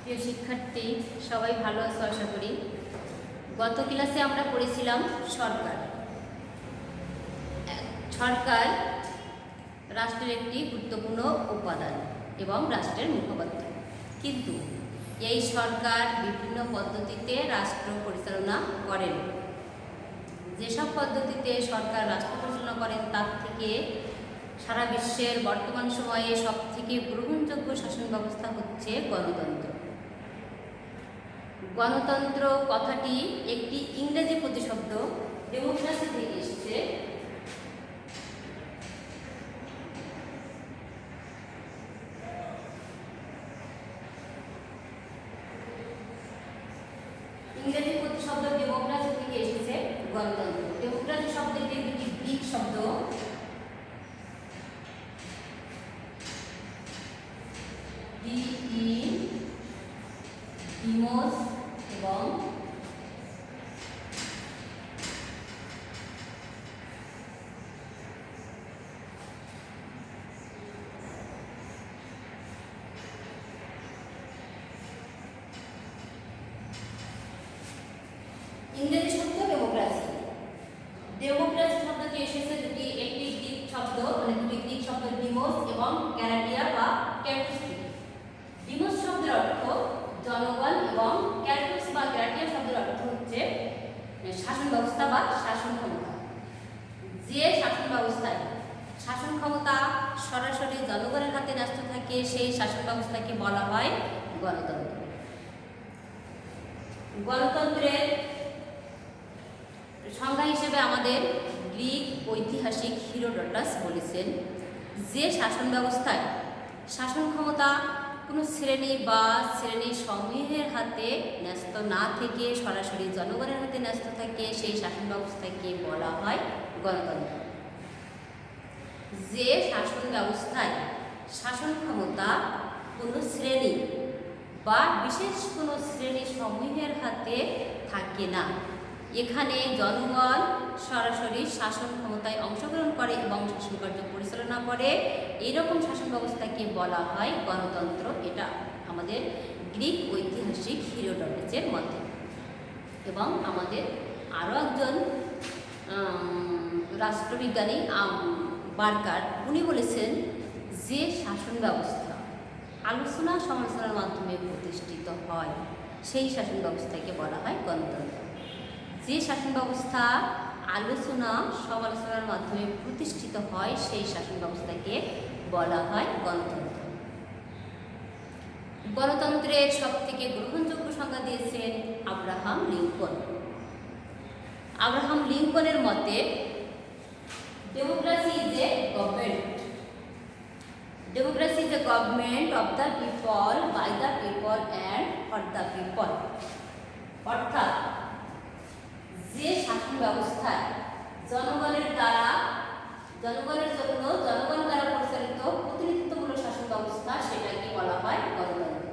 প্রিয় শিক্ষার্থী, সবাই ভালো আছো আশা করি। গত ক্লাসে আমরা পড়েছিলাম সরকার। সরকার রাষ্ট্রের একটি গুরুত্বপূর্ণ উপাদান এবং রাষ্ট্রের মুখপাত্র। কিন্তু এই সরকার বিভিন্ন পদ্ধতিতে রাষ্ট্র পরিচালনা করেন। যেসব পদ্ধতিতে সরকার রাষ্ট্র পরিচালনা করেন তার থেকে সারা বিশ্বের বর্তমান সময়ে সবথেকে গ্রহণযোগ্য শাসন ব্যবস্থা হচ্ছে গণতন্ত্র। গণতন্ত্র কথাটি একটি ইংরেজি প্রতিশব্দ ডেমোক্রেসি থেকে এসেছে। ইংরেজি প্রতিশব্দ ডেমোক্রেসি থেকে এসেছে গণতন্ত্র। ডেমোক্রেসি শব্দটি দুটি গ্রিক শব্দ, ডিমোস এবং ইংরেজি শব্দ ডেমোক্রেসি। ডেমোক্রেসি শব্দটি এসেছে একটি গ্রিক শব্দ, দুটি গ্রিক শব্দ ডিমোস এবং ক্যারাটিয়া বা ক্যারটুস থেকে। ডিমোস শব্দের অর্থ জনগণ এবং ক্যারটুস বা ক্যারাটিয়া শব্দের অর্থ হচ্ছে শাসন ব্যবস্থা বা শাসন ক্ষমতা। যে শাসন ব্যবস্থায় শাসন ক্ষমতা সরাসরি জনগণের হাতে ন্যস্ত থাকে সেই শাসন ব্যবস্থাকে বলা হয় গণতন্ত্র। গণতন্ত্রের সংজ্ঞা হিসেবে আমাদের গ্রিক ঐতিহাসিক হিরোডোটাস বলেছেন, যে শাসন ব্যবস্থায় শাসন ক্ষমতা কোনো শ্রেণী বা শ্রেণী সমূহের হাতে ন্যস্ত না থেকে সরাসরি জনগণের হাতে ন্যস্ত থাকে সেই শাসন ব্যবস্থাকে বলা হয় গণতন্ত্র। যে শাসন ব্যবস্থায় শাসন ক্ষমতা কোনো শ্রেণী বা বিশেষ কোনো শ্রেণী সমূহের হাতে থাকে না, এখানে জনগণ সরাসরি শাসন ক্ষমতায় অংশগ্রহণ করে এবং শাসন কার্য পরিচালনা করে, এরকম শাসন ব্যবস্থাকে বলা হয় গণতন্ত্র। এটা আমাদের গ্রিক ঐতিহাসিক হিরোডোটাসের মতে। এবং আমাদের আরও একজন রাষ্ট্রবিজ্ঞানী বার্কার, উনি বলেছেন যে শাসন ব্যবস্থা আলোচনা সমালোচনার মাধ্যমে প্রতিষ্ঠিত হয় সেই শাসন ব্যবস্থাকে বলা হয় গণতন্ত্র। যে শাসন ব্যবস্থা আলোচনা সমালোচনার মাধ্যমে প্রতিষ্ঠিত হয় সেই শাসন ব্যবস্থাকে বলা হয় গণতন্ত্র। গণতন্ত্রের সবথেকে গ্রহণযোগ্য সংজ্ঞা দিয়েছেন আব্রাহাম লিঙ্কন। আব্রাহাম লিঙ্কনের মতে democracy is a government. Democracy is a government of the people, by the people and for the people. অর্থাৎ যে শাসন ব্যবস্থায় জনগণের জন্য জনগণ দ্বারা পরিচালিত প্রতিনিধিত্বমূলক শাসন ব্যবস্থা সেটাকে বলা হয় গণতন্ত্র।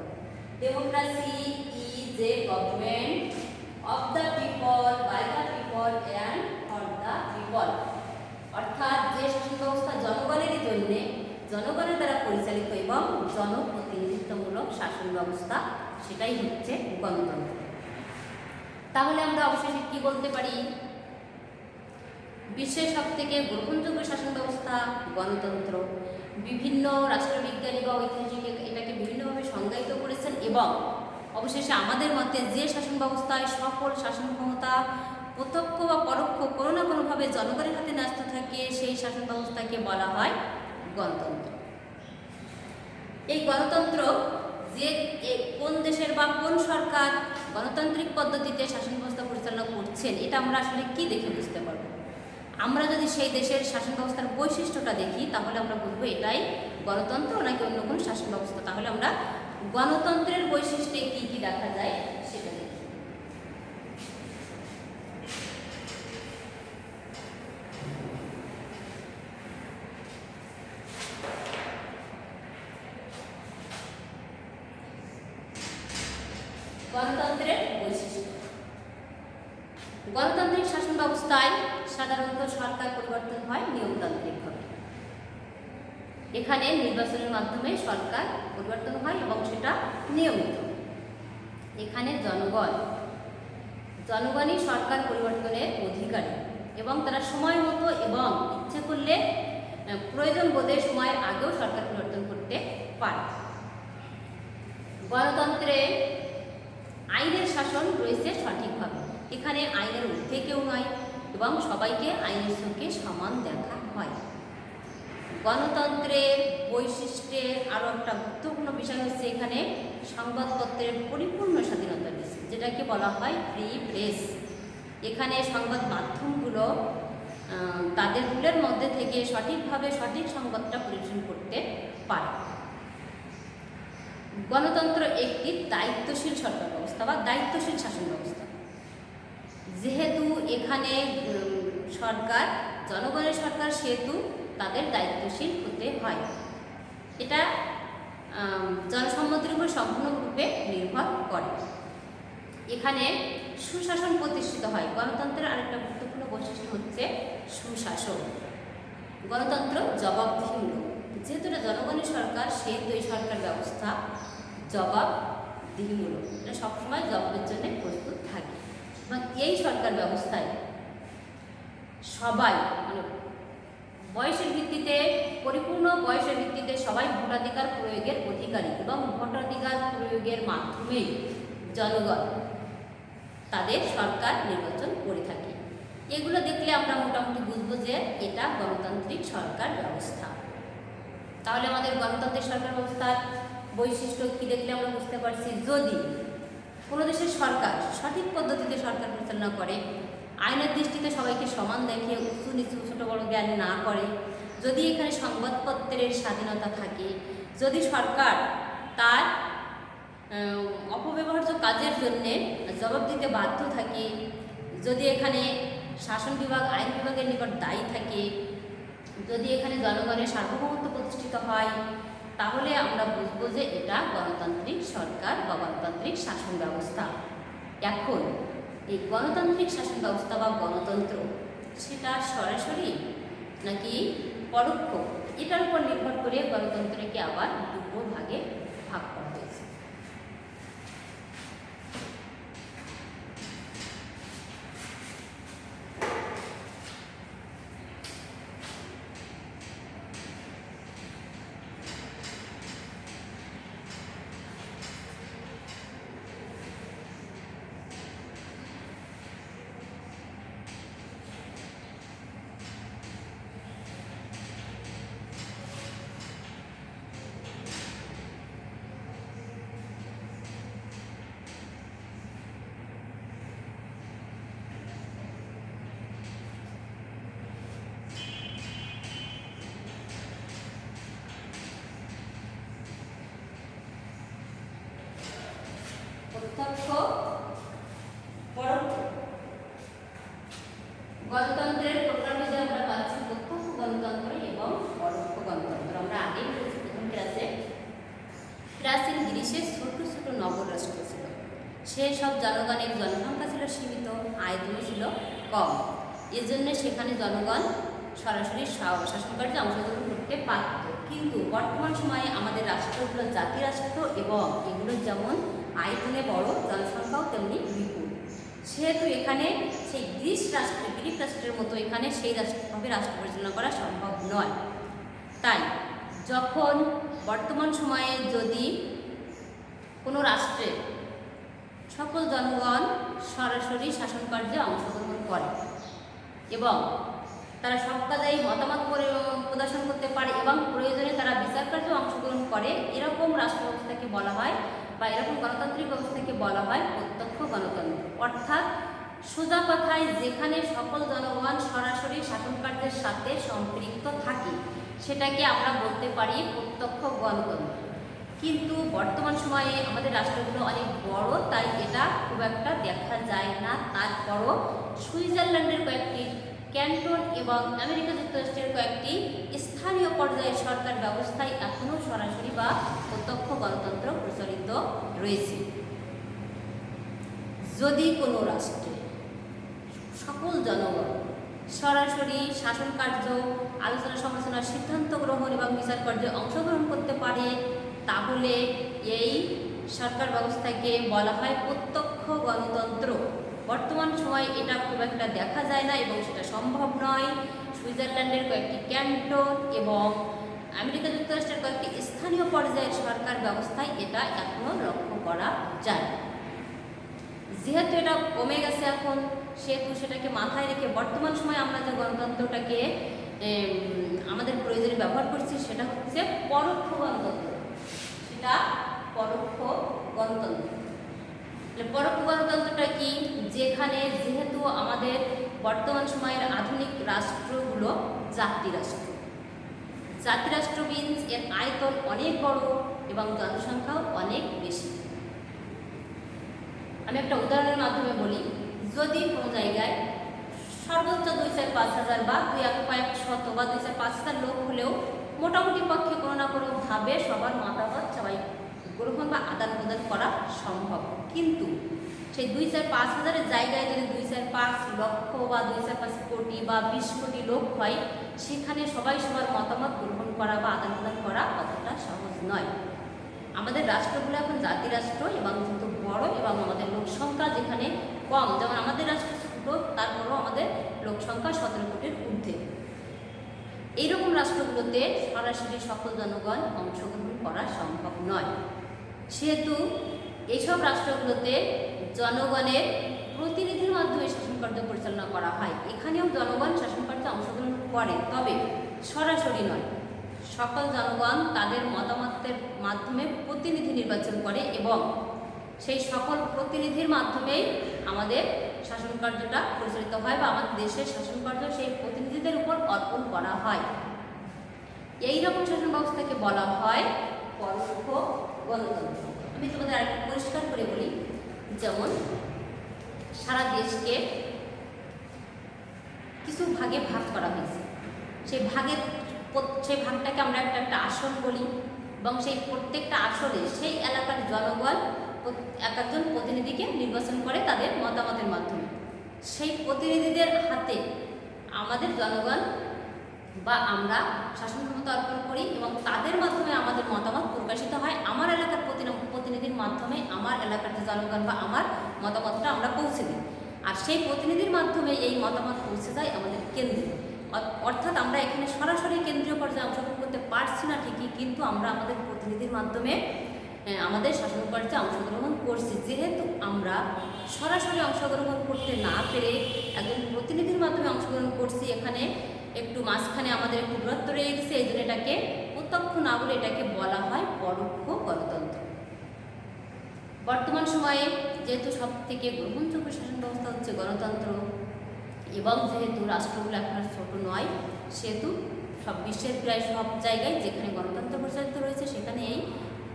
Democracy is a government of the people, by the people and for the people. অর্থাৎ যে শাসন ব্যবস্থা জনগণেরই জন্যে, জনগণের দ্বারা পরিচালিত এবং জনপ্রতিনিধিত্বমূলক শাসন ব্যবস্থা, সেটাই হচ্ছে গণতন্ত্র। তাহলে আমরা অবশেষে কি বলতে পারি? বিশ্বের সবথেকে গ্রহণযোগ্য শাসন ব্যবস্থা গণতন্ত্র। বিভিন্ন রাষ্ট্রবিজ্ঞানী বা ঐতিহাসিক এটাকে বিভিন্নভাবে সংজ্ঞায়িত করেছেন এবং অবশেষে আমাদের মতে যে শাসন ব্যবস্থায় সকল শাসন ক্ষমতা প্রত্যক্ষ বা পরোক্ষ কোনো না কোনোভাবে জনগণের হাতে ন্যস্ত থাকে সেই শাসন ব্যবস্থাকে বলা হয় গণতন্ত্র। এই গণতন্ত্র যে কোন দেশের বা কোন সরকার গণতান্ত্রিক পদ্ধতিতে শাসন ব্যবস্থা পরিচালনা করছেন এটা আমরা আসলে কি দেখে বুঝতে পারব? আমরা যদি সেই দেশের শাসন ব্যবস্থার বৈশিষ্ট্যটা দেখি তাহলে আমরা বুঝবো এটাই গণতন্ত্র নাকি অন্য কোনো শাসন ব্যবস্থা। তাহলে আমরা গণতন্ত্রের বৈশিষ্ট্যে কি কি দেখা যায় সেটা দেখি। গণতন্ত্রের বৈশিষ্ট্য। গণতান্ত্রিক শাসন ব্যবস্থায় সাধারণত সরকার পরিবর্তন হয় নিয়মতান্ত্রিকভাবে। এখানে নির্বাচনের মাধ্যমে সরকার পরিবর্তন হয় এবং সেটা নিয়মিত। এখানে জনগণই সরকার পরিবর্তনের অধিকারী এবং তারা সময় মতো এবং ইচ্ছে করলে প্রয়োজন বোধে সময়ের আগেও সরকার পরিবর্তন করতে পারে। গণতন্ত্রে আইনের শাসন রয়েছে সঠিকভাবে। এখানে আইনের ঊর্ধ্বে কেউ নয় এবং সবাইকে আইনের চোখে সমান দেখা হয়। গণতন্ত্রের বৈশিষ্ট্যের আরও একটা গুরুত্বপূর্ণ বিষয় হচ্ছে এখানে সংবাদপত্রের পরিপূর্ণ স্বাধীনতা রয়েছে, যেটাকে বলা হয় ফ্রি প্রেস। এখানে সংবাদ মাধ্যমগুলো তাদের রুলের মধ্যে থেকে সঠিকভাবে সঠিক সংবাদটা পরিবেশন করতে পারে। গণতন্ত্র একটি দায়িত্বশীল সরকার ব্যবস্থা বা দায়িত্বশীল শাসন ব্যবস্থা। যেহেতু এখানে সরকার জনগণের সরকার, সেহেতু তাদের দায়িত্বশীল হতে হয়। এটা জনসম্মতির উপর সম্পূর্ণরূপে নির্ভর করে। এখানে সুশাসন প্রতিষ্ঠিত হয়। গণতন্ত্রের আরেকটা গুরুত্বপূর্ণ বৈশিষ্ট্য হচ্ছে সুশাসন। গণতন্ত্র জবাবদিহিমূলক। যেহেতু এটা জনগণের সরকার, সেহেতু এই সরকার ব্যবস্থা জবাবদিহিমূলক। এটা সবসময় জবাবের জন্য প্রস্তুত থাকে এবং এই সরকার ব্যবস্থায় সবাই মানে বয়সের ভিত্তিতে, পরিপূর্ণ বয়সের ভিত্তিতে সবাই ভোটাধিকার প্রয়োগের অধিকারী এবং ভোটাধিকার প্রয়োগের মাধ্যমেই জনগণ তাদের সরকার নির্বাচন করে থাকে। এগুলো দেখলে আমরা মোটামুটি বুঝবো যে এটা গণতান্ত্রিক সরকার ব্যবস্থা। তাহলে আমাদের গণতান্ত্রিক সরকার ব্যবস্থার বৈশিষ্ট্য কী দেখলে আমরা বুঝতে পারছি, যদি কোনো দেশের সরকার সঠিক পদ্ধতিতে সরকার পরিচালনা করে, আইনের দৃষ্টিতে সবাইকে সমান দেখে, উঁচু নিচু ছোটো বড় জ্ঞান না করে, যদি এখানে সংবাদপত্রের স্বাধীনতা থাকে, যদি সরকার তার অপব্যবহার্য কাজের জন্যে জবাব দিতে বাধ্য থাকে, যদি এখানে শাসন বিভাগ আইন বিভাগের নিকট দায়ী থাকে, যদি এখানে জনগণের সার্বভৌমত্ব প্রতিষ্ঠিত হয়, তাহলে আমরা বুঝব যে এটা গণতান্ত্রিক সরকার বা গণতান্ত্রিক শাসন ব্যবস্থা। এখন এই গণতান্ত্রিক শাসন ব্যবস্থা বা গণতন্ত্র সেটা সরাসরি নাকি পরোক্ষ, এটার উপর নির্ভর করে গণতন্ত্রকে আবার দুটো ভাগে ভাগ করা হয়েছে। প্রত্যক্ষ, পরোক্ষ। গণতন্ত্রের প্রকারভেদে আমরা পাচ্ছি প্রত্যক্ষ গণতন্ত্র এবং পরোক্ষ গণতন্ত্র। আমরা আগেই বলেছি প্রথম ক্লাসে, প্রাচীন গ্রিসে ছোট ছোট নগররাষ্ট্র ছিল। সেসব জনগণের জনসংখ্যা ছিল সীমিত, আয়তন ছিল কম। এজন্য সেখানে জনগণ সরাসরি শাসনকার্যে অংশগ্রহণ করতে পারত। কিন্তু বর্তমান সময়ে আমাদের রাষ্ট্রগুলো জাতি রাষ্ট্র এবং এগুলো যেমন আয়তনে বড়, জনসংখ্যাও তেমনি বিপুল। সেহেতু এখানে সেই গ্রিক রাষ্ট্রের মতো এখানে সেই রাষ্ট্রভাবে রাষ্ট্র পরিচালনা করা সম্ভব নয়। তাই যখন বর্তমান সময়ে যদি কোনো রাষ্ট্রে সকল জনগণ সরাসরি শাসনকার্যে অংশগ্রহণ করে এবং তারা সব কাজেই মতামত প্রদর্শন করতে পারে এবং প্রয়োজনে তারা বিচার কার্যে অংশগ্রহণ করে, এরকম রাষ্ট্র ব্যবস্থাকে বলা হয় বা এরকম গণতান্ত্রিক ব্যবস্থাকে বলা হয় প্রত্যক্ষ গণতন্ত্র। অর্থাৎ সোজা কথায় যেখানে সকল জনগণ সরাসরি শাসনকার্যের সাথে সম্পৃক্ত থাকে সেটাকে আমরা বলতে পারি প্রত্যক্ষ গণতন্ত্র। কিন্তু বর্তমান সময়ে আমাদের রাষ্ট্রগুলো অনেক বড়, তাই এটা খুব একটা দেখা যায় না। তারপরও সুইজারল্যান্ডের কয়েকটি ক্যান্টন এবং আমেরিকা যুক্তরাষ্ট্রের কয়েকটি স্থানীয় পর্যায়ের সরকার ব্যবস্থায় এখনও সরাসরি বা প্রত্যক্ষ গণতন্ত্র প্রচলিত রয়েছে। যদি কোনো রাষ্ট্রে সকল জনগণ সরাসরি শাসন কার্য, আলোচনা সমালোচনা, সিদ্ধান্ত গ্রহণ এবং বিচার কার্যে অংশগ্রহণ করতে পারে, তাহলে এই সরকার ব্যবস্থাকে বলা হয় প্রত্যক্ষ গণতন্ত্র। বর্তমান সময়ে এটা খুব একটা দেখা যায় না এবং সেটা সম্ভব নয়। সুইজারল্যান্ডের কয়েকটি ক্যান্টন এবং আমেরিকা যুক্তরাষ্ট্রের কয়েকটি স্থানীয় পর্যায়ের সরকার ব্যবস্থায় এটা এখনও লক্ষ্য করা যায়। যেহেতু এটা কমে গেছে এখন, সেহেতু সেটাকে মাথায় রেখে বর্তমান সময়ে আমরা যে গণতন্ত্রটাকে আমাদের প্রয়োজনে ব্যবহার করছি সেটা হচ্ছে পরোক্ষ গণতন্ত্র। সেটা পরোক্ষ গণতন্ত্র। পরোক্ষ গণতন্ত্রটা কি? যেখানে যেহেতু আমাদের বর্তমান সময়ের আধুনিক রাষ্ট্রগুলো জাতিরাষ্ট্র। জাতিরাষ্ট্র মিন্স এর আয়তন অনেক বড় এবং জনসংখ্যাও অনেক বেশি। আমি একটা উদাহরণের মাধ্যমে বলি, যদি কোনো জায়গায় সর্বোচ্চ 2-4-5 হাজার বা কয়েক শত বা 2-4-5 হাজার লোক হলেও মোটামুটি পক্ষে কোনো না কোনোভাবে সবার মতামত সবাই গ্রহণ বা আদান প্রদান করা সম্ভব। কিন্তু সেই 2-4-5 হাজারের জায়গায় যদি 2-4-5 লক্ষ বা 2-4-5 কোটি বা 20 কোটি লোক হয়, সেখানে সবাই সবার মতামত গ্রহণ করা বা আদান প্রদান করা অতটা সহজ নয়। আমাদের রাষ্ট্রগুলো এখন জাতিরাষ্ট্র এবং যেহেতু বড় এবং আমাদের লোক সংখ্যা যেখানে কম, যেমন আমাদের রাষ্ট্র ছোট, তারপরেও আমাদের লোক সংখ্যা 17 কোটির ঊর্ধ্বে। এইরকম রাষ্ট্রগুলোতে সরাসরি সকল জনগণ অংশগ্রহণ করা সম্ভব নয়। সেহেতু এইসব রাষ্ট্রগুলোতে জনগণের প্রতিনিধির মাধ্যমে শাসনকার্য পরিচালনা করা হয়। এখানেও জনগণ শাসনকার্যে অংশগ্রহণ করে, তবে সরাসরি নয়। সকল জনগণ তাদের মতামতের মাধ্যমে প্রতিনিধি নির্বাচন করে এবং সেই সকল প্রতিনিধির মাধ্যমেই আমাদের শাসনকার্যটা পরিচালিত হয় বা আমাদের দেশের শাসনকার্য সেই প্রতিনিধিদের উপর অর্পণ করা হয়। এই রকম শাসন ব্যবস্থাকে বলা হয় পরোক্ষ গণতন্ত্র। আমি তোমাদের আরেকটু পরিষ্কার করে বলি, যেমন সারা দেশকে কিছু ভাগে ভাগ করা হয়েছে। সেই ভাগটাকে আমরা একটা আসন বলি এবং সেই প্রত্যেকটা আসনে সেই এলাকার জনগণ এক একজন প্রতিনিধিকে নির্বাচন করে তাদের মতামতের মাধ্যমে। সেই প্রতিনিধিদের হাতে আমাদের জনগণ বা আমরা শাসন ক্ষমতা অর্পণ করি এবং তাদের মাধ্যমে আমাদের মতামত প্রকাশিত হয়। আমার এলাকার প্রতিনিধির মাধ্যমে আমার এলাকার যে জনগণ বা আমার মতামতটা আমরা পৌঁছে দিই, আর সেই প্রতিনিধির মাধ্যমে এই মতামত পৌঁছে যায় আমাদের কেন্দ্রে। অর্থাৎ আমরা এখানে সরাসরি কেন্দ্রীয় পর্যায়ে অংশগ্রহণ করতে পারছি না ঠিকই, কিন্তু আমরা আমাদের প্রতিনিধির মাধ্যমে আমাদের শাসনকার্যে অংশগ্রহণ করছি। যেহেতু আমরা সরাসরি অংশগ্রহণ করতে না পেরে একজন প্রতিনিধির মাধ্যমে অংশগ্রহণ করছি, এখানে একটু মাঝখানে আমাদের একটু দূরত্ব রয়ে গেছে, এই জন্য এটাকে প্রত্যক্ষ না বলে এটাকে বলা হয় পরোক্ষ গণতন্ত্র। বর্তমান সময়ে যেহেতু সব থেকে গ্রহণযোগ্য শাসন ব্যবস্থা হচ্ছে গণতন্ত্র এবং যেহেতু রাষ্ট্রগুলো এখন আর ছোট নয়, সেহেতু সব বিশ্বের প্রায় সব জায়গায় যেখানে গণতন্ত্র প্রচলিত রয়েছে সেখানে এই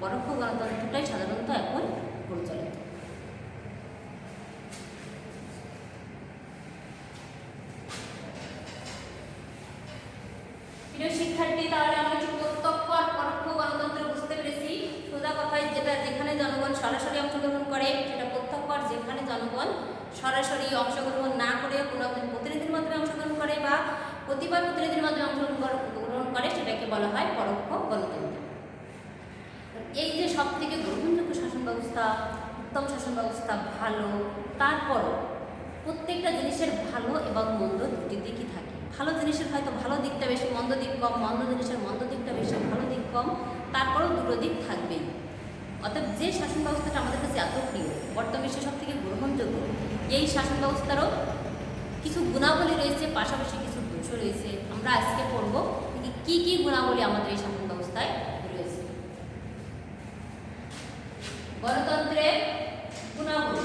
পরোক্ষ গণতন্ত্রটাই সাধারণত এখন প্রচলিত। প্রিয় শিক্ষার্থী, তাহলে আমরা কি প্রত্যক্ষ আর পরোক্ষ গণতন্ত্র বুঝতে পেরেছি? সোজা কথায় যেখানে জনগণ সরাসরি অংশগ্রহণ করে সেটা প্রত্যক্ষ, আর যেখানে জনগণ সরাসরি অংশগ্রহণ না করে কোনো একজন প্রতিনিধির মাধ্যমে অংশগ্রহণ করে বা কতিপয় প্রতিনিধির মাধ্যমে অংশগ্রহণ করে সেটাকে বলা হয় পরোক্ষ গণতন্ত্র। এই যে সব থেকে গ্রহণযোগ্য শাসন ব্যবস্থা, উত্তম শাসন ব্যবস্থা ভালো, তারপরও প্রত্যেকটা জিনিসের ভালো এবং মন্দ দুটি দিকই থাকে। ভালো জিনিসের হয়তো ভালো দিকটা বেশি, মন্দ দিক কম, মন্দ জিনিসের মন্দ দিকটা বেশি, ভালো দিক কম, তারপরেও দুটো দিক থাকবেই। অর্থাৎ যে শাসন ব্যবস্থাটা আমাদের কাছে এত প্রিয়, বর্তমান বিশ্বে সব থেকে গ্রহণযোগ্য, এই শাসন ব্যবস্থারও কিছু গুণাবলী রয়েছে, পাশাপাশি কিছু দোষও রয়েছে। আমরা আজকে পড়ব কি কি গুণাবলী আমাদের এই শাসন ব্যবস্থায় রয়েছে। গণতন্ত্রের গুণাবলী।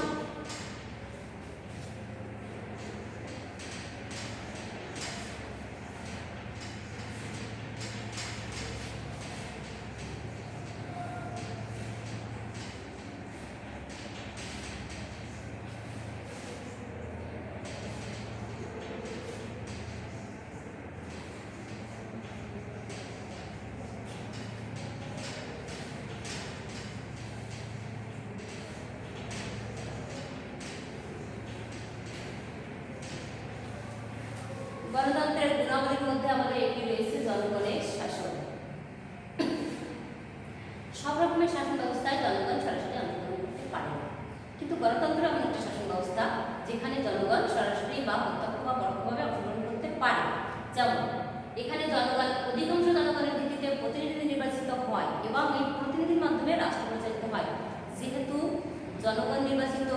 গণতন্ত্রের গুণাবলীর মধ্যে আমাদের একটি রয়েছে জনগণের শাসন। সব রকমের শাসন ব্যবস্থায় জনগণ সরাসরি পারে না। কিন্তু গণতন্ত্র এমন একটা শাসন ব্যবস্থা যেখানে জনগণ সরাসরি বা প্রত্যক্ষ বা পরোক্ষভাবে অংশগ্রহণ করতে পারে। যেমন এখানে জনগণ অধিকাংশ জনগণের ভিত্তিতে প্রতিনিধি নির্বাচিত হয় এবং এই প্রতিনিধির মাধ্যমে রাষ্ট্র পরিচালিত হয়। যেহেতু জনগণ নির্বাচিত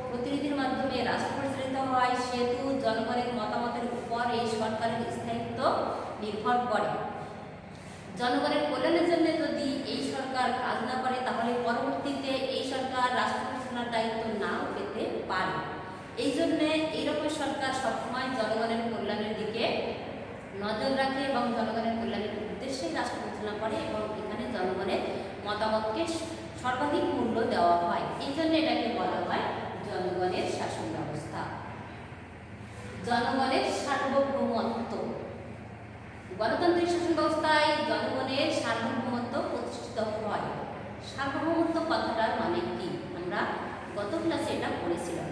প্রতিনিধির মাধ্যমে রাষ্ট্র পরিচালিত হয়, সেহেতু জনগণের মতামতের উপর এই সরকারের স্থায়িত্ব নির্ভর করে। জনগণের কল্যাণের জন্য যদি এই সরকার কাজ না করে, তাহলে পরবর্তীতে এই সরকার রাষ্ট্র পরিচালনার দায়িত্ব নাও পেতে পারে। এই জন্যে এইরকম সরকার সবসময় জনগণের কল্যাণের দিকে নজর রাখে এবং জনগণের কল্যাণের উদ্দেশ্যে রাষ্ট্র পরিচালনা করে এবং এখানে জনগণের মতামতকে সর্বাধিক মূল্য দেওয়া হয়। এই জন্য এটাকে বলা হয় জনগণের শাসন ব্যবস্থা। জনগণের সার্বভৌমত্ব। গণতান্ত্রিক শাসন ব্যবস্থায় জনগণের সার্বভৌমত্ব প্রতিষ্ঠিত হয়। সার্বভৌমত্ব কথাটার মানে কি? আমরা গত ক্লাসে এটা পড়েছিলাম।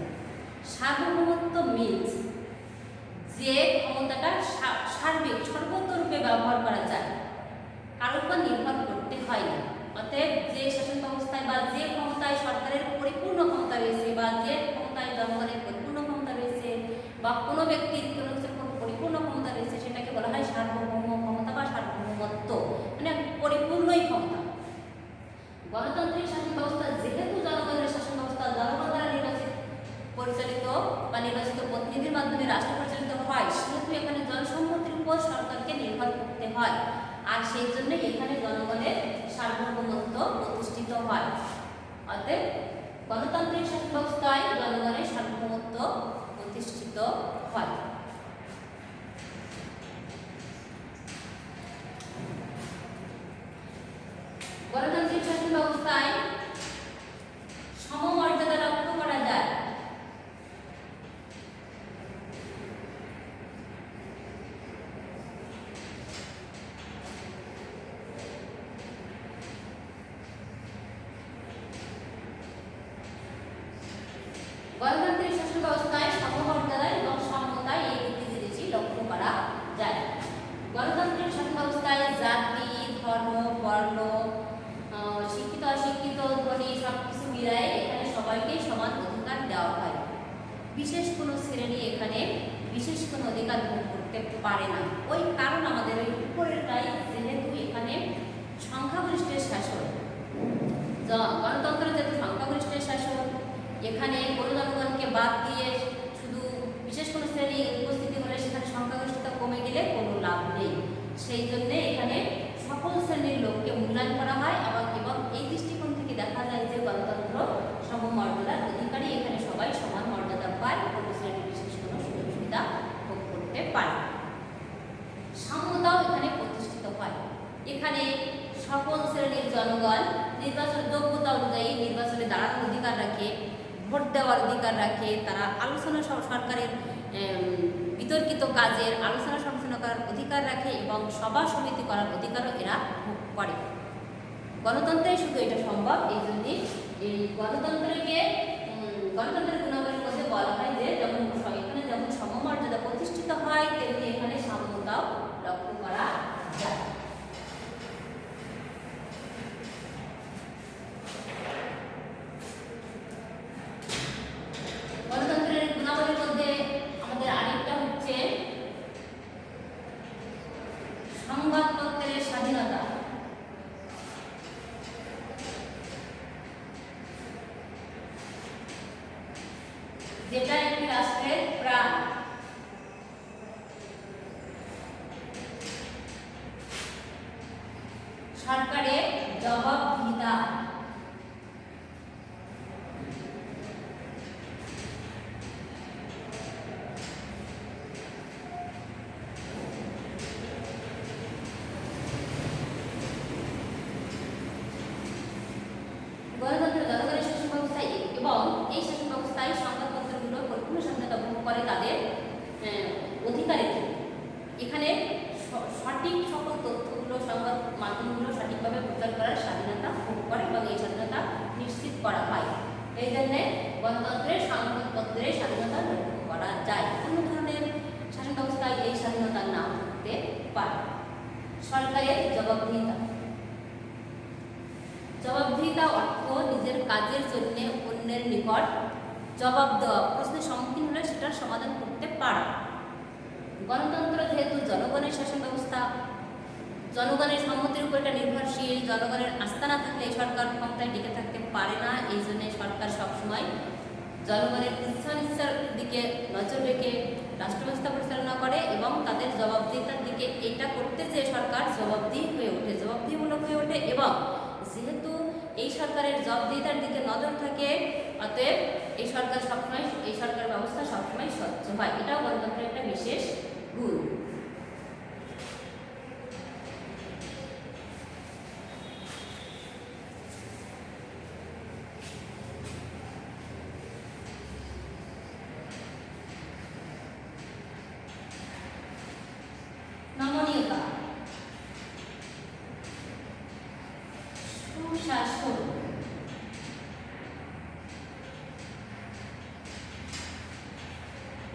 সার্বভৌমত্ব মিনস যে ক্ষমতাটা সার্বিক সর্বতরূপে ব্যবহার করা যায়, কারোর উপর নির্ভর করতে হয় না। অতএব যে শাসন ব্যবস্থায় বা যে ক্ষমতায় সরকারের পরিপূর্ণ ক্ষমতা রয়েছে বা যে ক্ষমতায় জনগণের পরিপূর্ণ ক্ষমতা রয়েছে বা কোনো ব্যক্তির কোনো কিছুর পরিপূর্ণ ক্ষমতা রয়েছে, সেটাকে বলা হয় সার্বভৌম ক্ষমতা বা সার্বভৌমত্ব, মানে পরিপূর্ণই ক্ষমতা। গণতান্ত্রিক শাসন ব্যবস্থা যেহেতু জনগণের শাসন ব্যবস্থা, জনগণ দ্বারা পরিচালিত বা নির্বাচিত প্রতিনিধির মাধ্যমে রাষ্ট্র পরিচালিত হয়, সেহেতু এখানে জনসম্মতির উপর সরকারকে নির্ভর করতে হয়, আর সেই জন্য এখানে জনগণের সার্বভৌমত্ব প্রতিষ্ঠিত হয়। অতএব গণতান্ত্রিক শাসন ব্যবস্থায় জনগণের সার্বভৌমত্ব প্রতিষ্ঠিত হয়। গণতান্ত্রিক শাসন ব্যবস্থায় সমমর্যাদা লক্ষ্য করা যায়। গণতান্ত্রিক শাসন ব্যবস্থায় সমমর্যাদা এবং সমতায় এই দুটি জিনিসই লক্ষ্য করা যায়। গণতান্ত্রিক শাসন ব্যবস্থায় জাতি, ধর্ম, বর্ণ, শিক্ষিত অশিক্ষিত, ধনী সবকিছু মিলায়ে এখানে সবাইকে সমান অধিকার দেওয়া হয়। বিশেষ কোনো শ্রেণী এখানে বিশেষ কোনো অধিকার ভোগ করতে পারে না। ওই কারণ আমাদের ওই উপরেরটাই, যেহেতু এখানে সংখ্যাগরিষ্ঠের শাসন, গণতন্ত্র যেহেতু সংখ্যাগরিষ্ঠের শাসন, এখানে কোনো জনগণকে বাদ দিয়ে শুধু বিশেষ কোনো শ্রেণী উপস্থিতি হলে সেখানে সংখ্যাগরিষ্ঠতা কমে গেলে কোনো লাভ নেই। সেই জন্যে এখানে সকল শ্রেণীর লোককে মূল্যায়ন করা হয় এবং এই দৃষ্টিকোণ থেকে দেখা যায় যে গণতন্ত্র সমমর্যাদার অধিকারী, এখানে সবাই সমান মর্যাদা পায়, কোনো শ্রেণীর বিশেষ কোনো সুযোগ সুবিধা ভোগ করতে পারে। সাম্যতাও এখানে প্রতিষ্ঠিত হয়। এখানে সকল শ্রেণীর জনগণ নির্বাচন যোগ্যতা অনুযায়ী নির্বাচনে দাঁড়ানোর অধিকার রাখে, ভোট দেওয়ার অধিকার রাখে, তারা আলোচনা সরকারের বিতর্কিত কাজের আলোচনা সমালোচনা করার অধিকার রাখে এবং সভা সমিতি করার অধিকারও এরা ভোগ করে। গণতন্ত্রে শুধু এটা সম্ভব। এই জন্যে এই গণতন্ত্রের গুণাবলীর মধ্যে বলা হয় যে যেমন এখানে যেমন সমমর্যাদা প্রতিষ্ঠিত হয়, তেমনি এখানে সাম্যতাও লক্ষ্য করা যায়। গণতন্ত্রের গুণাবলীর মধ্যে আমাদের আরেকটা হচ্ছে সংবাদপত্রের স্বাধীনতা। যেটা একটি রাষ্ট্রের প্রাণ। সরকারের জবাবদিহিতা। গণতন্ত্র জনগণের শাসন ব্যবস্থায় এবং এই শাসন ব্যবস্থায় সংবাদপত্রগুলো পরিপূর্ণ স্বাধীনতা ভোগ করে তাদের অধিকারের ক্ষেত্রে। এখানে সঠিক সকল তথ্যগুলো সংবাদ মাধ্যমগুলো সঠিকভাবে প্রচার করার স্বাধীনতা ভোগ করে এবং এই স্বাধীনতা নিশ্চিত করা হয়। এই জন্যে গণতন্ত্রের সংবাদপত্রের স্বাধীনতা লক্ষ্য করা যায়। অন্য ধরনের শাসন ব্যবস্থায় এই স্বাধীনতা না থাকতে পারে। সরকারের জবাবদিহিতা। জবাবদিহিতা অর্থ নিজের কাজের জন্য অন্য ট্রিবিউনের নিকট জবাব দেওয়া, প্রশ্নের সম্মুখীন হলে সেটার সমাধান করতে পারা। গণতন্ত্র যেহেতু জনগণের শাসন ব্যবস্থা, জনগণের সম্মতির উপর এটা নির্ভরশীল, জনগণের আস্থা না থাকলে এই সরকার ক্ষমতায় টিকে থাকতে পারে না। এই জন্য সরকার সবসময় জনগণের ইচ্ছার দিকে নজর রেখে রাষ্ট্র ব্যবস্থা পরিচালনা করে এবং তাদের জবাবদিহিতার দিকে এটা করতে যে সরকার জবাবদিহিমূলক হয়ে ওঠে এবং যেহেতু এই সরকারের জবাবদিহিতার দিকে নজর থাকে, অতএব এই সরকার ব্যবস্থা সবসময় স্বচ্ছ হয়। এটাও গণতন্ত্রের একটা বিশেষ গুণ। নমনীয়তা, সুশাসন,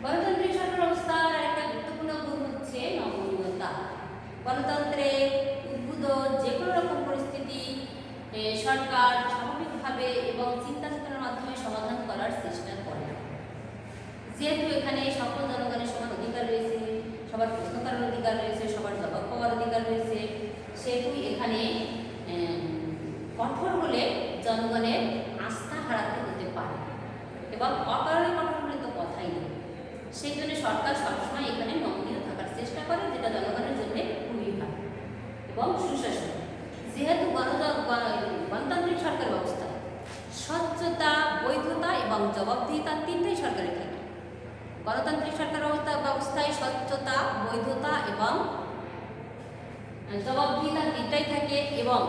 গণতান্ত্রিক সরকার ব্যবস্থার আরেকটা গুরুত্বপূর্ণ গুণ হচ্ছে নমনীয়তা। গণতন্ত্রে উদ্ভূত যে কোনো রকম পরিস্থিতি সরকার স্বাভাবিকভাবে এবং চিন্তা চেতনার মাধ্যমে সমাধান করার চেষ্টা করে। যেহেতু এখানে সকল জনগণের সমান অধিকার রয়েছে, সবার প্রশ্ন করার অধিকার রয়েছে, সবার জবাব পাওয়ার অধিকার রয়েছে, সেহেতু এখানে কঠোর হলে জনগণের আস্থা হারাতে হতে পারে এবং অকারণে কঠোর হলে তো কথাই নেই। সেই জন্য সরকার সবসময় এখানে নমনীয় থাকার চেষ্টা করে, যেটা জনগণের জন্য খুবই ভালো। এবং সুশাসন, যেহেতু গণতান্ত্রিক সরকার ব্যবস্থা স্বচ্ছতা, বৈধতা এবং জবাবদিহিতা তিনটাই সরকারের থাকে। গণতান্ত্রিক সরকার ব্যবস্থায় স্বচ্ছতা, বৈধতা এবং জবাবদিহিতা তিনটাই থাকে এবং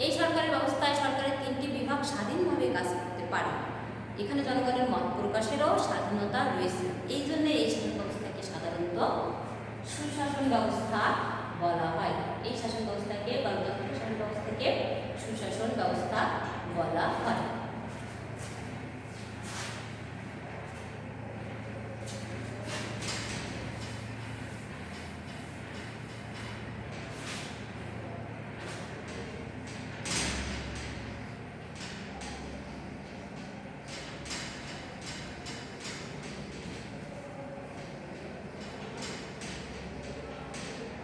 এই সরকারের ব্যবস্থায় সরকারের তিনটি বিভাগ স্বাধীনভাবে কাজ করতে পারে। এখানে জনগণের মত প্রকাশেরও স্বাধীনতা রয়েছে। এই জন্য এই শাসন ব্যবস্থাকে সাধারণত সুশাসন ব্যবস্থা বলা হয়। এই শাসন ব্যবস্থাকে, গণতান্ত্রিক শাসন ব্যবস্থাকে সুশাসন ব্যবস্থা বলা হয়।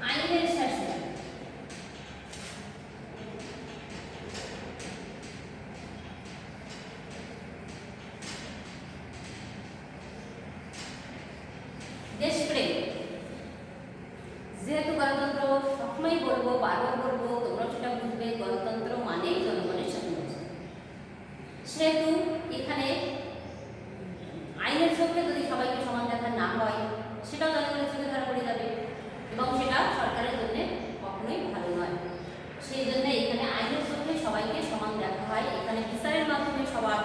আইনের শাসন, দেশপ্রেম, যেহেতু গণতন্ত্র সবসময় বলবো, বারবার বলবো, তোমরা সেটা বুঝবে, গণতন্ত্র মানেই জনগণের শাসন ব্যবস্থা। সেহেতু এখানে আইনের চোখে যদি সবাইকে সমান দেখা না হয়, সেটাও জনগণের চোখে ধরা পড়ে যাবে এবং সেটা সরকারের জন্য কখনোই ভালো নয়। সেই জন্য এখানে আইনের চোখে সবাইকে সমান দেখা হয়। এখানে বিচারের মাধ্যমে সবার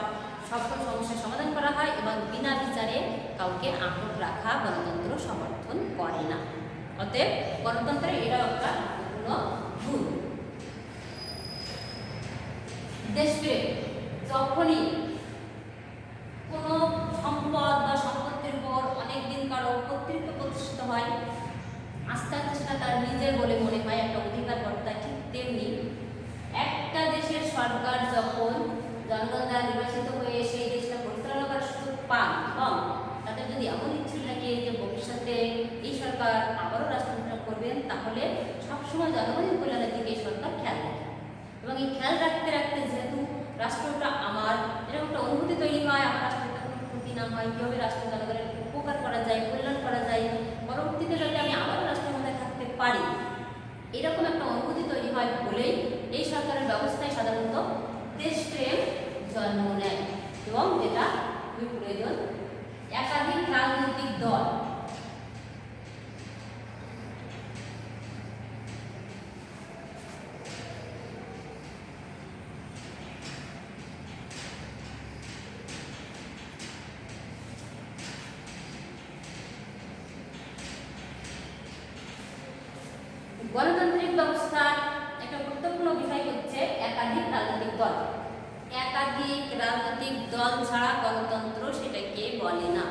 সকল সমস্যার সমাধান করা হয় এবং বিনা বিচারে কাউকে আটক রাখা গণতন্ত্র সমর্থন করে না। অতএব গণতন্ত্রের এটাও একটা গুরুত্বপূর্ণ গুণ। দেশপ্রেম, যখনই কোনো সম্পদ বা সম্পত্তির উপর অনেকদিন কারো কর্তৃত্ব প্রতিষ্ঠিত হয়, আস্তে আস্তে সেটা তার নিজের বলে মনে হয়, একটা অধিকার বর্তায়। ঠিক তেমনি একটা দেশের সরকার যখন জনগণ দ্বারা নির্বাচিত হয়ে সেই দেশটা পরিচালনা করার সুযোগ পান এবং তাদের যদি এমন ইচ্ছে থাকে যে ভবিষ্যতে এই সরকার আবারও রাষ্ট্র পরিচালনা করবেন, তাহলে সবসময় জনগণের কল্যাণের দিকে এই সরকার খেয়াল রাখে এবং এই খেয়াল রাখতে রাখতে যেহেতু রাষ্ট্রটা আমার, এরকম একটা অনুভূতি তৈরি হয়, আমার রাষ্ট্রটা কোনো ক্ষতি না হয়, কীভাবে রাষ্ট্র জনগণের উপকার করা যায়, কল্যাণ করা যায়, পরবর্তীতে যাতে আমি আবারও রাষ্ট্রের মধ্যে থাকতে পারি, এরকম একটা অনুভূতি তৈরি হয় বলেই এই সরকারের ব্যবস্থায় সাধারণত দেশপ্রেম জন্ম নেয় এবং যেটা খুবই প্রয়োজন। একাধিক রাজনৈতিক দল, গণতান্ত্রিক ব্যবস্থার একটা গুরুত্বপূর্ণ বিষয় হচ্ছে একাধিক রাজনৈতিক দল। একাধিক রাজনৈতিক দল ছাড়া গণতন্ত্র সেটাকে বলে না।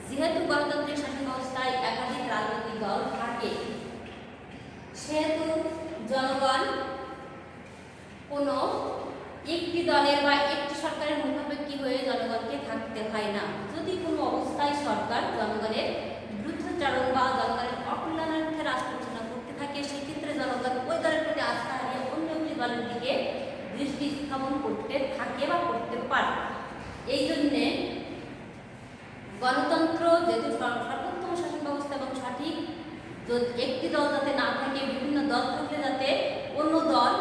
যেহেতু গণতান্ত্রিক শাসন ব্যবস্থায় একাধিক রাজনৈতিক দল থাকে, সেহেতু জনগণ কোনো একটি দলের বা একটি সরকারের মুখাপেক্ষী হয়ে হয়ে জনগণকে থাকতে হয় না। যদি কোনো অবস্থায় সরকার জনগণের বিরুদ্ধাচরণ বা জনগণের অকল্যাণার্থে রাষ্ট্র পরিচালনা করতে থাকে, সেক্ষেত্রে জনগণ ওই দলের প্রতি আস্থা হারিয়ে অন্য একটি দলের দিকে দৃষ্টি স্থাপন করতে থাকে বা করতে পারে। এই জন্যে গণতন্ত্র যেহেতু সর্বোত্তম শাসন ব্যবস্থা এবং সঠিক একটি দল যাতে না থাকে, বিভিন্ন দল থাকলে যাতে অন্য দল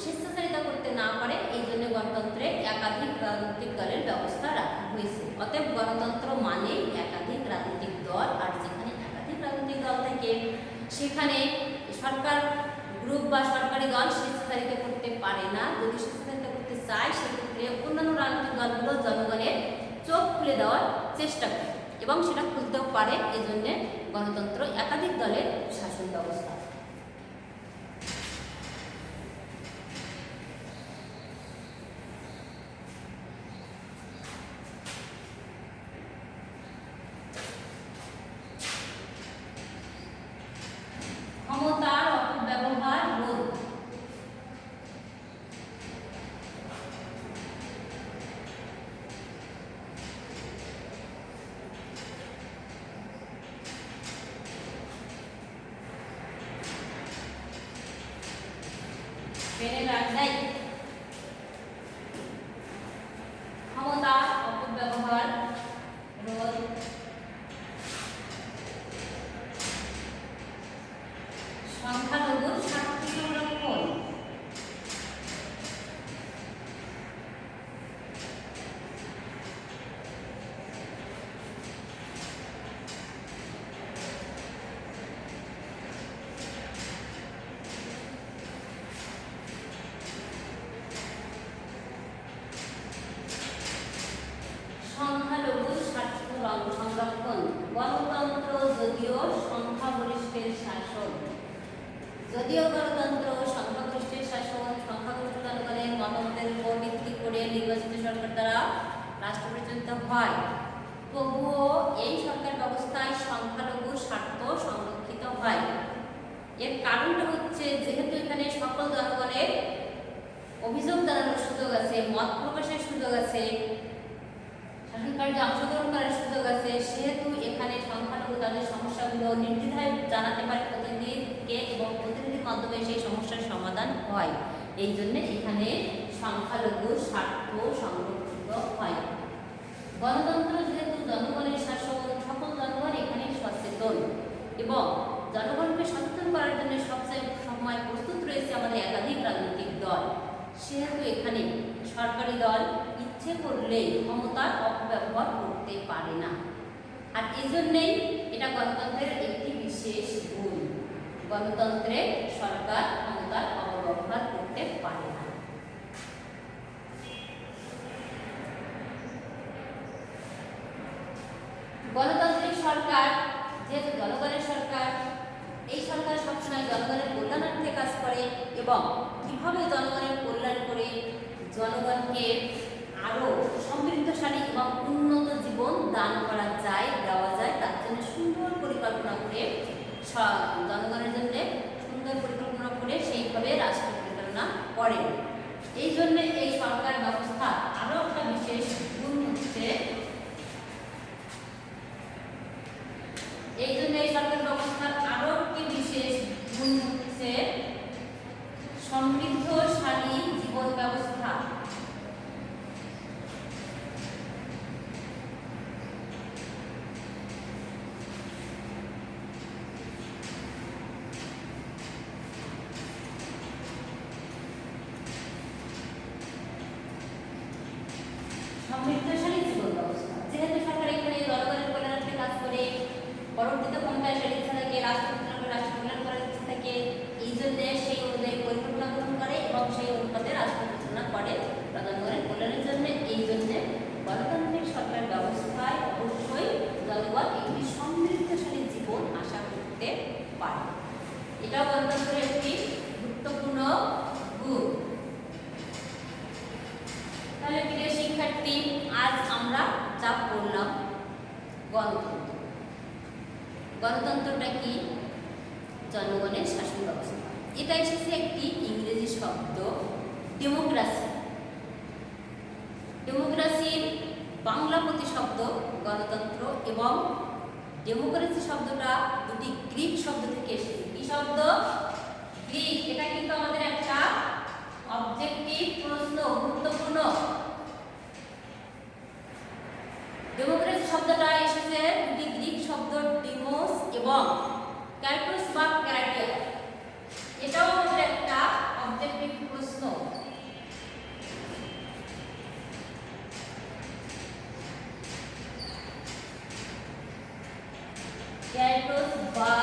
স্বেচ্ছাচারিতা করতে না পারে, এই জন্য গণতন্ত্রে একাধিক রাজনৈতিক দলের ব্যবস্থা রাখা হয়েছে। অতএব গণতন্ত্র মানে একাধিক রাজনৈতিক দল, আর যেখানে একাধিক রাজনৈতিক দল থাকে সেখানে সরকার গ্রুপ বা সরকারি দল স্বেচ্ছাচারিতা করতে পারে না। যদি স্বেচ্ছাচারিতা করতে চায় সেক্ষেত্রে অন্যান্য রাজনৈতিক দলগুলো জনগণের চোখ খুলে দেওয়ার চেষ্টা করে এবং সেটা খুলতেও পারে। এই জন্যে গণতন্ত্র একাধিক দলের শাসন ব্যবস্থা। ক্ষমতার অপব্যবহার রোধ। ক্ষমতার অপব্যবহার রোধ, সংখ্যালঘুর স্বার্থ সংরক্ষণ, সংখ্যালঘুর স্বার্থ সংরক্ষণ। গণতন্ত্র যদিও সংখ্যাগরিষ্ঠের শাসন, যদিও গণতন্ত্র সংখ্যাগরিষ্ঠের শাসন, সংখ্যাগরিষ্ঠ জনগণের মতামতের উপর ভিত্তি করে নির্বাচিত সরকার দ্বারা রাষ্ট্র পরিচালিত হয়, তবুও এই সরকার ব্যবস্থায় সংখ্যালঘুর স্বার্থ সংরক্ষিত হয়। এর কারণটা হচ্ছে যেহেতু এখানে সকল জনগণের অভিযোগ জানানোর সুযোগ আছে, মত প্রকাশের সুযোগ আছে, শাসন কার্যে অংশগ্রহণ করার সুযোগ আছে, সেহেতু এখানে সংখ্যালঘু তাদের সমস্যাগুলো নির্দ্বিধায় জানাতে পারে প্রতিনিধিকে এবং প্রতিনিধির মাধ্যমে সেই সমস্যার সমাধান হয়। এই জন্য এখানে সংখ্যালঘুর স্বার্থ সংরক্ষিত হয়। গণতন্ত্র যেহেতু জনগণের শাসন, সকল জনগণ এখানে সচেতন এবং জনগণকে সচেতন করার জন্য সবচেয়ে সময় প্রস্তুত রয়েছে আমাদের একাধিক রাজনৈতিক দল, সেহেতু এখানে সরকারি দল ইচ্ছে করলেই ক্ষমতার অপব্যবহার করতে পারে না। আর এই জন্যেই এটা গণতন্ত্রের একটি বিশেষ গুণ। গণতন্ত্রে সরকার ক্ষমতার অপব্যবহার করতে পারে না। গণতান্ত্রিক সরকার যেহেতু জনগণের সরকার, এই সরকার সবসময় জনগণের কল্যাণার্থে কাজ করে এবং কিভাবে জনগণের কল্যাণ করে জনগণকে আরও সমৃদ্ধশালী এবং উন্নত জীবন দান করা যায়, দেওয়া যায়, তার জন্য সুন্দর পরিকল্পনা করে জনগণের জন্য সুন্দর পরিকল্পনা করে সেইভাবে রাষ্ট্র পরিচালনা করেন। এই জন্য এই সরকার ব্যবস্থা আরও একটা বিশেষ গুণ হচ্ছে, এই জন্য এই সরকার ব্যবস্থার আরও একটি বিশেষ গুণ হচ্ছে সমৃদ্ধশালী জীবন ব্যবস্থা। সমৃদ্ধশালী জীবন ব্যবস্থা যেহেতু সরকার এখানে জনগণের কল্যাণার্থে কাজ করে, পরবর্তীতে ক্ষমতায় আসার ইচ্ছা থাকে, রাষ্ট্র কল্যাণ করার ইচ্ছা থাকে, এই জন্য সেই অনুযায়ী পরিকল্পনা গ্রহণ করে এবং সেই অনুপাতে রাষ্ট্র পরিচালনা করে জনগণের কল্যাণের জন্য। এই জন্য গণতান্ত্রিক সরকার ব্যবস্থায় অবশ্যই জনগণ একটি সমৃদ্ধশালী জীবন আশা করতে পারে। এটাও গণতন্ত্রের একটি গুরুত্বপূর্ণ গুণ। তাহলে প্রিয় শিক্ষার্থী, আজ আমরা যা পড়লাম গণতন্ত্র। গণতন্ত্রটা কি? জনগণের শাসন ব্যবস্থা। এটা এসেছে একটি ইংরেজি শব্দ ডেমোক্রেসি। ডেমোক্রেসির বাংলা প্রতিশব্দ গণতন্ত্র এবং ডেমোক্রেসি শব্দটা দুটি গ্রিক শব্দ থেকে এসেছে। কি শব্দ? গ্রিক। এটা কিন্তু আমাদের একটা অবজেক্টিভ প্রশ্ন, গুরুত্বপূর্ণ। ডেমোক্রেসি শব্দটা এসেছে দুটি গ্রিক শব্দ ডিমোস এবং ক্যারটোস বা ক্যারাটিয়া। এটাও আমাদের একটা অবজেক্টিভ প্রশ্ন। ক্যারটোস বা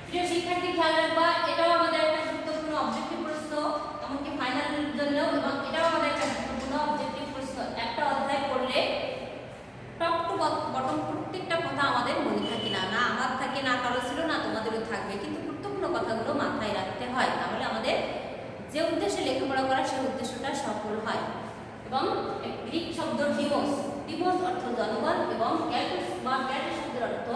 প্রিয় শিক্ষার্থী খেয়াল রাখবা, এটাও আমাদের একটা গুরুত্বপূর্ণ অবজেক্টিভ প্রশ্ন, এমনকি ফাইনালের জন্য, এবং এটাও আমাদের একটা গুরুত্বপূর্ণ অবজেক্টিভ প্রশ্ন। একটা অধ্যায় পড়লে টপ টু বটম প্রত্যেকটা কথা আমাদের মনে থাকে না, না আমার থাকে, না কারো ছিল, না তোমাদেরও থাকবে, কিন্তু গুরুত্বপূর্ণ কথাগুলো মাথায় রাখতে হয়, তাহলে আমাদের যে উদ্দেশ্যে লেখাপড়া করা সেই উদ্দেশ্যটা সফল হয়। এবং গ্রিক শব্দ ডিমোস, ডিমোস অর্থ জনগণ, এবং ক্যারটোস বা ক্যারটোস শব্দের অর্থ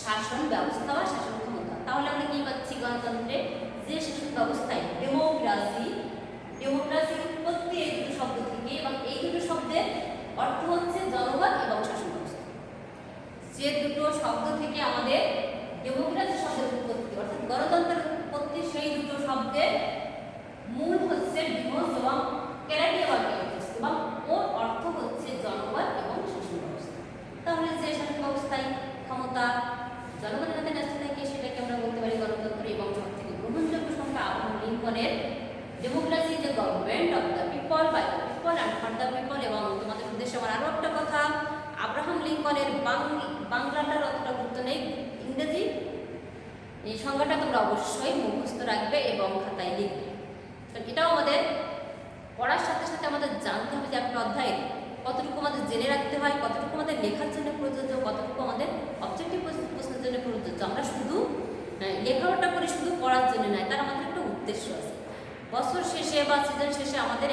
শাসন ব্যবস্থা বা শাসন ক্ষমতা। তাহলে আমরা কি পাচ্ছি? গণতন্ত্রে যে শাসন ব্যবস্থায় ডেমোক্রাসি, ডেমোক্রাসির উৎপত্তি এই দুটো শব্দ থেকে, এবং এই দুটো শব্দের অর্থ হচ্ছে জনগণ এবং শাসন ব্যবস্থা। যে দুটো শব্দ থেকে আমাদের ডেমোক্রাসি শব্দের উৎপত্তি অর্থাৎ গণতন্ত্রের উৎপত্তি, সেই দুটো শব্দের মূল হচ্ছে ডিমোস এবং ক্যারাটিয়া বা ক্যারটোস, এবং ওর অর্থ হচ্ছে জনগণ এবং শাসন ব্যবস্থা। তাহলে যে শাসন ব্যবস্থায় ক্ষমতা জনগণের হাতে ন্যস্ত থাকে সেটাকে আমরা বলতে পারি গণতন্ত্র। এবং সব থেকে গ্রহণযোগ্য সংখ্যা আব্রাহাম লিঙ্কনের democracy is a government of the people, by the people and for the people. এবং তোমাদের উদ্দেশ্যে আমার আরও একটা কথা, আব্রাহাম লিঙ্কনের বাংলাটার অতটা গুরুত্ব নেই, ইংরেজি এই সংজ্ঞাটা তোমরা অবশ্যই মুখস্থ রাখবে এবং খাতায় লিখবে। এটাও আমাদের পড়ার সাথে সাথে আমাদের জানতে হবে যে একটা অধ্যায়ে কতটুকু আমাদের জেনে রাখতে হয়, কতটুকু আমাদের লেখার জন্য প্রযোজ্য, কতটুকু আমাদের অবজেক্টিভ প্রশ্নের জন্য প্রযোজ্য। আমরা শুধু লেখাপড়া করি শুধু পড়ার জন্য নয়, তার আমাদের একটা উদ্দেশ্য আছে। বছর শেষে বা সিজন শেষে আমাদের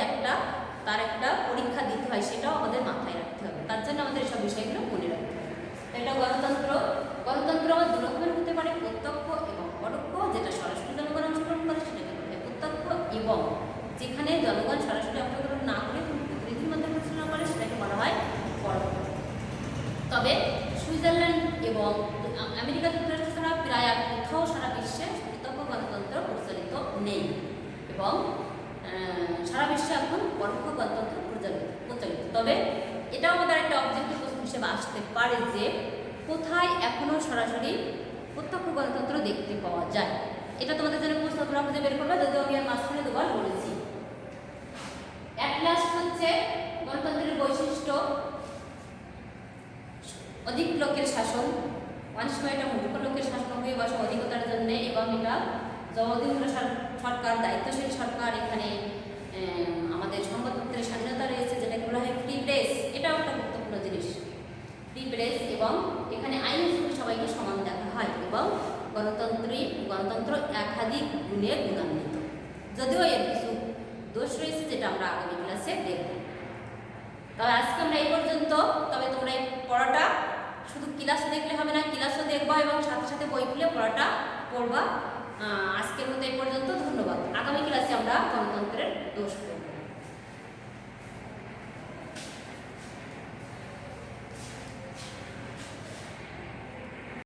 তার একটা পরীক্ষা দিতে হয়, সেটাও আমাদের মাথায় রাখতে হবে। তার জন্য আমাদের সব বিষয়গুলো মনে রাখতে হবে। এটা গণতন্ত্র। গণতন্ত্র আবার দু রকমের হতে পারে, প্রত্যক্ষ এবং পরোক্ষ। যেটা সরাসরি জনগণ অংশগ্রহণ করে সেটাকে বলা হয় প্রত্যক্ষ, এবং যেখানে জনগণ সরাসরি অংশগ্রহণ না করে প্রতিনিধির মাধ্যমে ঘোষণা করে সেটাকে বলা হয় পরোক্ষ। তবে সুইজারল্যান্ড এবং আমেরিকা যুক্তরাষ্ট্র ছাড়া প্রায় আর কোথাও সারা বিশ্বে প্রত্যক্ষ গণতন্ত্র প্রচলিত নেই, এবং সারা বিশ্বে এখন পরোক্ষ গণতন্ত্র প্রচলিত। তবে এটাও আমাদের একটা অবজেক্টিভ প্রশ্ন হিসেবে আসতে পারে যে কোথায় এখনও সরাসরি প্রত্যক্ষ গণতন্ত্র দেখতে পাওয়া যায়। এটা তোমাদের জন্য প্রশ্ন তোমরা খুঁজে বের করবে, যদিও আমি আর মাঝখানে দুবার বলেছি। অ্যাট লাস্ট হচ্ছে গণতন্ত্রের বৈশিষ্ট্য অধিক লোকের শাসন। অনেক সময় এটা মূর্খ লোকের শাসন হয়ে বসে অধিকতার জন্য, এবং এটা জবাবদিহিমূলক সরকার, দায়িত্বশীল সরকার। এখানে আমাদের সংবাদপত্রের স্বাধীনতা রয়েছে, যেটাকে বলা হয় ফ্রি প্রেস। এটাও একটা গুরুত্বপূর্ণ জিনিস, ফ্রি প্রেস। এবং এখানে আইন হিসেবে সবাইকে সমান দেখা হয়, এবং গণতন্ত্র একাধিক গুণে গুণান্বিত, যদিও এর কিছু দোষ রয়েছে যেটা আমরা আগামী ক্লাসে দেখব। তবে আজকে আমরা এই পর্যন্ত। তবে তোমরা এই পড়াটা শুধু ক্লাস দেখলে হবে না, ক্লাসও দেখবা এবং সাথে সাথে বই খুলে পড়াটা পড়বা। আজকের মতো এই পর্যন্ত, ধন্যবাদ। আগামী ক্লাসে আমরা গণতন্ত্রের দোষ পড়ব।